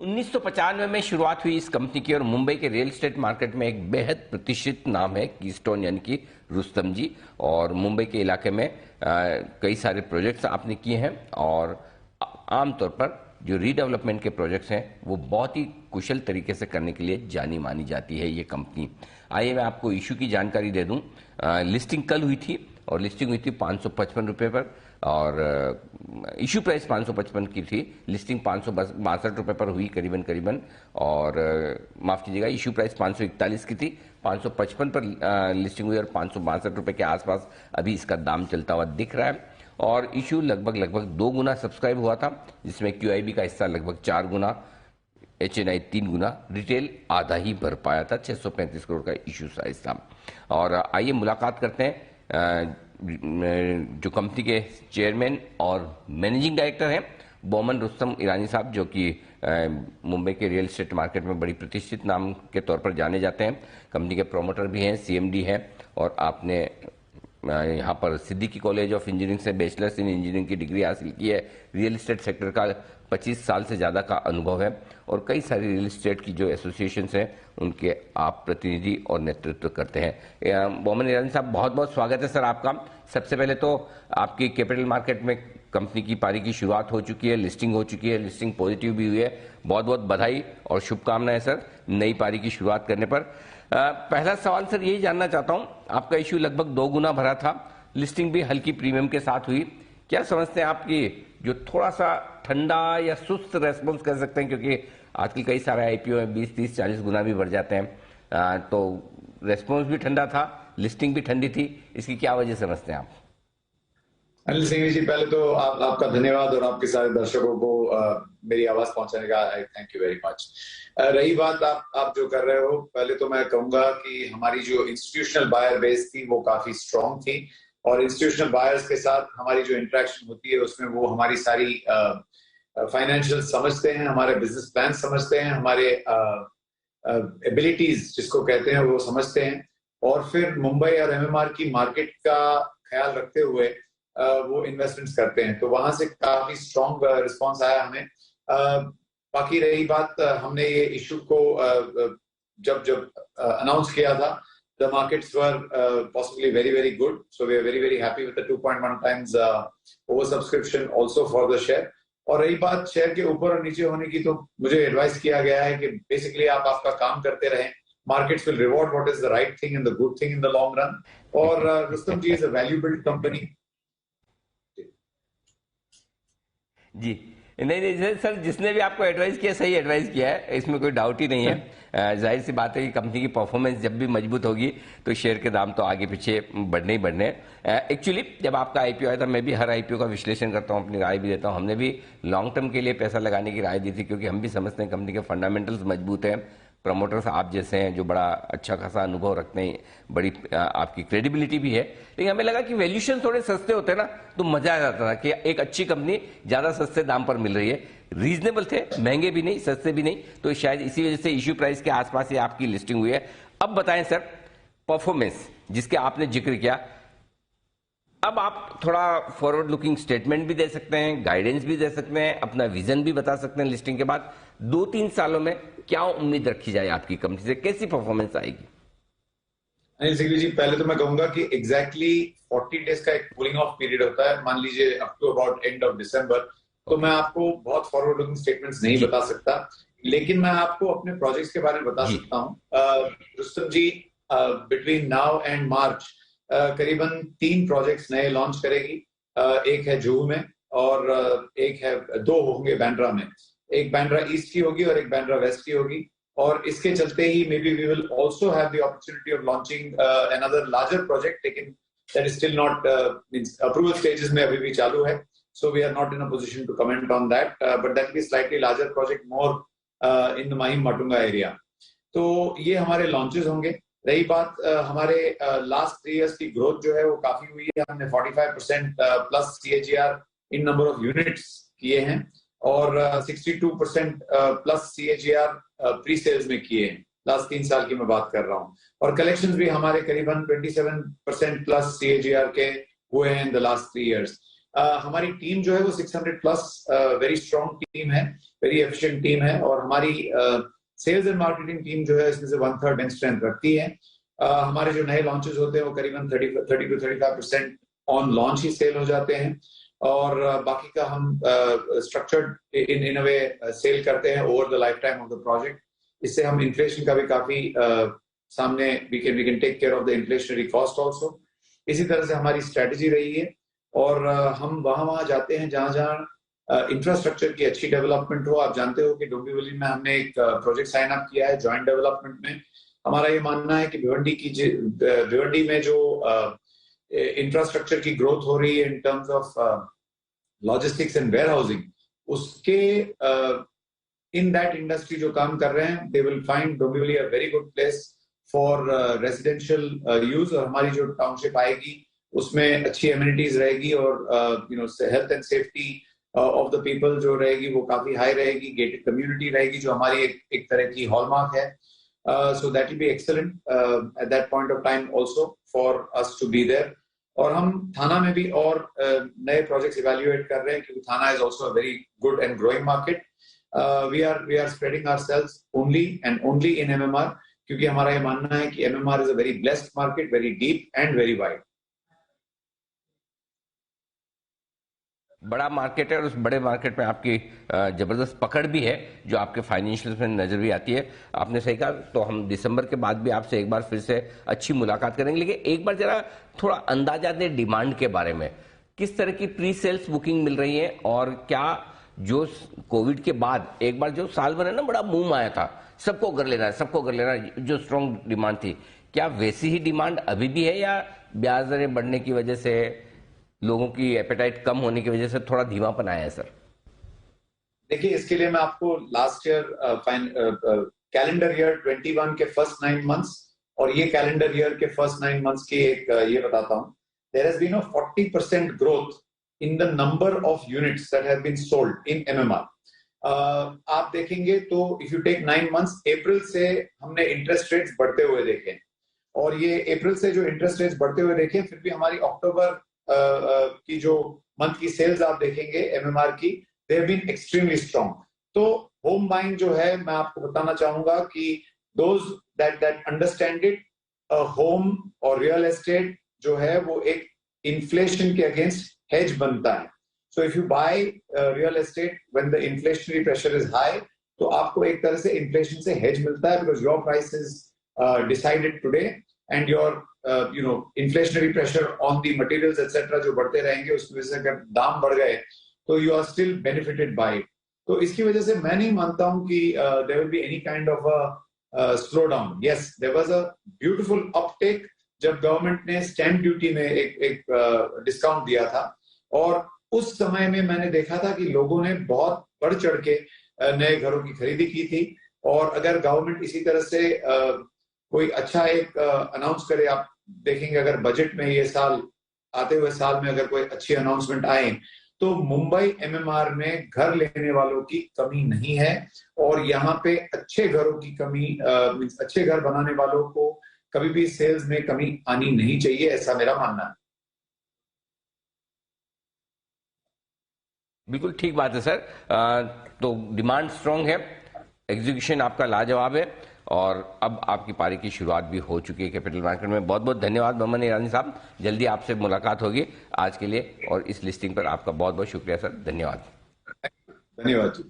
1995 में शुरुआत हुई इस कंपनी की और मुंबई के रियल एस्टेट मार्केट में एक बेहद प्रतिष्ठित नाम है कीस्टोन यानी कि रुस्तम जी। और मुंबई के इलाके में कई सारे प्रोजेक्ट्स आपने किए हैं और आमतौर पर जो रीडेवलपमेंट के प्रोजेक्ट्स हैं वो बहुत ही कुशल तरीके से करने के लिए जानी मानी जाती है ये कंपनी। आइए मैं आपको इशू की जानकारी दे दूं। लिस्टिंग कल हुई थी और लिस्टिंग हुई थी 555 रुपये पर और इशू प्राइस 555 की थी, लिस्टिंग 562 रुपये पर हुई करीबन और माफ़ कीजिएगा इशू प्राइस 541 की थी, 555 पर लिस्टिंग हुई और 562 रुपये के आसपास अभी इसका दाम चलता हुआ दिख रहा है। और इशू लगभग 2 गुना सब्सक्राइब हुआ था, जिसमें QIB का हिस्सा लगभग 4 गुना, HNI 3 गुना, रिटेल आधा ही भर पाया था। 635 करोड़ का इशू साइज था। और आइए मुलाकात करते हैं जो कंपनी के चेयरमैन और मैनेजिंग डायरेक्टर हैं बोमन रुस्तम ईरानी साहब, जो कि मुंबई के रियल एस्टेट मार्केट में बड़ी प्रतिष्ठित नाम के तौर पर जाने जाते हैं। कंपनी के प्रोमोटर भी हैं, CMD हैं और आपने यहाँ पर सिद्दीकी कॉलेज ऑफ इंजीनियरिंग से बैचलर्स इन इंजीनियरिंग की डिग्री हासिल की है। रियल एस्टेट सेक्टर का 25 साल से ज़्यादा का अनुभव है और कई सारी रियल एस्टेट की जो एसोसिएशंस हैं उनके आप प्रतिनिधि और नेतृत्व करते हैं। बोमन ईरानी साहब, बहुत बहुत स्वागत है सर आपका। सबसे पहले तो आपकी कैपिटल मार्केट में कंपनी की पारी की शुरुआत हो चुकी है, लिस्टिंग हो चुकी है, लिस्टिंग पॉजिटिव भी हुई है। बहुत बहुत बधाई और शुभकामनाएं सर नई पारी की शुरुआत करने पर। पहला सवाल सर यही जानना चाहता हूं, आपका इशू लगभग 2 गुना भरा था, लिस्टिंग भी हल्की प्रीमियम के साथ हुई। क्या समझते हैं आपकी जो थोड़ा सा ठंडा या सुस्त रेस्पॉन्स कर सकते हैं, क्योंकि आजकल कई सारे IPO में 20, 30, 40 गुना भी बढ़ जाते हैं, तो रेस्पॉन्स भी ठंडा था, लिस्टिंग भी ठंडी थी, इसकी क्या वजह समझते हैं आप? अनिल सिंह जी, पहले तो आपका धन्यवाद और आपके सारे दर्शकों को मेरी आवाज पहुंचाने का आई थैंक यू वेरी मच। रही बात आप जो कर रहे हो, पहले तो मैं कहूंगा कि हमारी जो इंस्टीट्यूशनल बायर बेस थी वो काफी स्ट्रांग थी और इंस्टीट्यूशनल बायर्स के साथ हमारी जो इंटरेक्शन होती है उसमें वो हमारी सारी फाइनेंशियल समझते हैं, हमारे बिजनेस प्लान समझते हैं, हमारे एबिलिटीज जिसको कहते हैं वो समझते हैं और फिर मुंबई और MMR की मार्केट का ख्याल रखते हुए वो इन्वेस्टमेंट्स करते हैं। तो वहां से काफी स्ट्रॉन्ग रिस्पांस आया हमें। बाकी रही बात, हमने ये इशू को जब अनाउंस किया था, the markets were possibly very good, so we are very happy with the 2.1 times oversubscription also for the share। और रही बात शेयर के ऊपर और नीचे होने की, तो मुझे एडवाइस किया गया है कि बेसिकली आप आपका काम करते रहें, markets will reward what is the right thing and the good thing in the long run। और रुस्तम जी is a value built company। जी नहीं सर, जिसने भी आपको एडवाइस किया सही एडवाइस किया है, इसमें कोई डाउट ही नहीं है। जाहिर सी बात है कि कंपनी की परफॉर्मेंस जब भी मजबूत होगी तो शेयर के दाम तो आगे पीछे बढ़ने ही बढ़ने। एक्चुअली जब आपका IPO आया था, मैं भी हर IPO का विश्लेषण करता हूँ, अपनी राय भी देता हूँ। हमने भी लॉन्ग टर्म के लिए पैसा लगाने की राय दी थी, क्योंकि हम भी समझते हैं कंपनी के फंडामेंटल्स मजबूत हैं, प्रमोटर्स आप जैसे हैं जो बड़ा अच्छा खासा अनुभव रखते हैं, बड़ी आपकी क्रेडिबिलिटी भी है। लेकिन हमें लगा कि वैल्यूएशन थोड़े सस्ते होते हैं ना, तो मजा आ जाता था कि एक अच्छी कंपनी ज्यादा सस्ते दाम पर मिल रही है। रीजनेबल थे, महंगे भी नहीं सस्ते भी नहीं, तो शायद इसी वजह से इश्यू प्राइस के आसपास ही आपकी लिस्टिंग हुई है। अब बताएं सर, परफॉर्मेंस जिसके आपने जिक्र किया, अब आप थोड़ा फॉरवर्ड लुकिंग स्टेटमेंट भी दे सकते हैं, गाइडेंस भी दे सकते हैं, अपना विजन भी बता सकते हैं। लिस्टिंग के बाद 2-3 सालों में क्या उम्मीद रखी जाए आपकी कंपनी से, कैसी परफॉर्मेंस आएगी? अनिल सिंह जी, पहले तो मैं कहूंगा कि एग्जैक्टली 40 डेज का एक कूलिंग ऑफ पीरियड होता है, मान लीजिए up to about end of December. तो मैं आपको बहुत फॉरवर्ड लुकिंग स्टेटमेंट्स नहीं बता सकता, लेकिन मैं आपको अपने प्रोजेक्ट्स के बारे में बता सकता हूँ। रुस्तम जी बिटवीन नाउ एंड मार्च करीबन 3 प्रोजेक्ट्स नए लॉन्च करेगी। एक है जुहू में और एक है 2 होंगे बांद्रा में। एक बांद्रा ईस्ट की होगी और एक बांद्रा वेस्ट की होगी। और इसके चलते ही maybe we will also have the opportunity of launching another larger project, लेकिन that is still not means approval stages में अभी भी चालू है। So we are not in a position to comment on that, but that will be a slightly larger project, more in the Mahim Matunga area। तो ये हमारे launches होंगे। रही बात हमारे लास्ट 3 years की ग्रोथ जो है वो काफी हुई है। हमने 45% plus CAGR in number of units किए हैं और 62% प्लस CAGR प्री सेल्स में किए हैं। लास्ट 3 साल की मैं बात कर रहा हूँ। और कलेक्शंस भी हमारे करीबन 27% प्लस CAGR के हुए हैं इन द लास्ट 3 years। हमारी टीम जो है वो 600 प्लस वेरी स्ट्रॉन्ग टीम है, वेरी एफिशिएंट टीम है, और हमारी सेल्स एंड मार्केटिंग टीम जो है इसमें से 1/3 बेंच स्ट्रेंथ रखती है। हमारे जो नए लॉन्चेस होते हैं वो करीबन 30 to 35% ऑन लॉन्च ही सेल हो जाते हैं, और बाकी का हम structured in a way sell करते हैं over the life time of the project. इससे हम इन्फ्लेशन का भी काफी सामने we can take care of the inflationary cost also. इसी तरह से हमारी स्ट्रेटेजी रही है, और हम वहां जाते हैं जहां जहां इंफ्रास्ट्रक्चर की अच्छी डेवलपमेंट हो। आप जानते हो कि डोंबिवली में हमने एक प्रोजेक्ट साइन अप किया है जॉइंट डेवलपमेंट में। हमारा ये मानना है कि भिवंडी में जो इंफ्रास्ट्रक्चर की ग्रोथ हो रही है in terms of logistics and warehousing, उसके इन दैट इंडस्ट्री जो काम कर रहे हैं, they will find Dombivli a very good place for residential use. और हमारी जो टाउनशिप आएगी उसमें अच्छी एमिनिटीज रहेगी, और health and safety of the people जो रहेगी वो काफी हाई रहेगी। गेटेड कम्युनिटी रहेगी जो हमारी एक तरह की हॉलमार्क है। So that will be excellent at that point of time also for us to be there. और हम थाना में भी और नए प्रोजेक्ट्स इवेल्युएट कर रहे हैं, क्योंकि Thane is also a very good and growing market. We are spreading ourselves only and only in MMR, क्योंकि हमारा ये मानना है कि MMR is a very blessed market, very deep and very wide. बड़ा मार्केट है और उस बड़े मार्केट में आपकी जबरदस्त पकड़ भी है जो आपके फाइनेंशियल्स में नजर भी आती है। आपने सही कहा, तो हम दिसंबर के बाद भी आपसे एक बार फिर से अच्छी मुलाकात करेंगे, लेकिन एक बार जरा थोड़ा अंदाजा दें डिमांड के बारे में। किस तरह की प्री सेल्स बुकिंग मिल रही है, और क्या जो कोविड के बाद एक बार जो साल भर है ना बड़ा बूम आया था, सबको कर लेना है सबको कर लेना है, जो स्ट्रॉन्ग डिमांड थी, क्या वैसी ही डिमांड अभी भी है, या ब्याज दरें बढ़ने की वजह से, लोगों की एपेटाइट कम होने की वजह से थोड़ा धीमापन आया है सर? देखिए, इसके लिए मैं आपको लास्ट ईयर कैलेंडर ईयर 21 के फर्स्ट 9 मंथ्स और ये कैलेंडर ईयर के फर्स्ट 9 मंथ्स की एक ये बताता हूं। There has been a 40% growth in the number of units that have been sold in MMR. आप देखेंगे तो इफ यू टेक 9 मंथ्स, अप्रैल से हमने इंटरेस्ट रेट्स बढ़ते हुए देखे, और ये अप्रैल से जो इंटरेस्ट रेट्स बढ़ते हुए देखे, फिर भी हमारी अक्टूबर की जो मंथ की सेल्स आप देखेंगे एमएमआर की, they have been extremely strong. तो होम बाइंग जो है, मैं आपको बताना चाहूंगा कि those that understand it, home और रियल एस्टेट जो है वो एक इन्फ्लेशन के अगेंस्ट हेज बनता है। So if you by real estate when the inflationary pressure is high, तो आपको एक तरह से इन्फ्लेशन से हेज मिलता है, because your price is decided today and your inflationary pressure on the materials etc. जो बढ़ते रहेंगे, उसकी वजह से अगर दाम बढ़ गए तो you are still benefited by it। तो इसकी वजह से मैं नहीं मानता हूं कि there will be any kind of a slowdown। Yes, there was a beautiful uptake जब गवर्नमेंट ने स्टैंप ड्यूटी में एक डिस्काउंट दिया था, और उस समय में मैंने देखा था कि लोगों ने बहुत बढ़ चढ़ के नए घरों की खरीदी की थी। और अगर गवर्नमेंट इसी तरह से कोई अच्छा एक अनाउंस करे, आप देखेंगे अगर बजट में ये साल, आते हुए साल में अगर कोई अच्छी अनाउंसमेंट आए, तो मुंबई एमएमआर में घर लेने वालों की कमी नहीं है, और यहाँ पे अच्छे घरों की कमी, अच्छे घर बनाने वालों को कभी भी सेल्स में कमी आनी नहीं चाहिए, ऐसा मेरा मानना है। बिल्कुल ठीक बात है सर। तो डिमांड स्ट्रांग है, एग्जीक्यूशन आपका लाजवाब है, और अब आपकी पारी की शुरुआत भी हो चुकी है कैपिटल मार्केट में। बहुत बहुत धन्यवाद बमन ईरानी साहब, जल्दी आपसे मुलाकात होगी आज के लिए, और इस लिस्टिंग पर आपका बहुत बहुत शुक्रिया सर, धन्यवाद। धन्यवाद।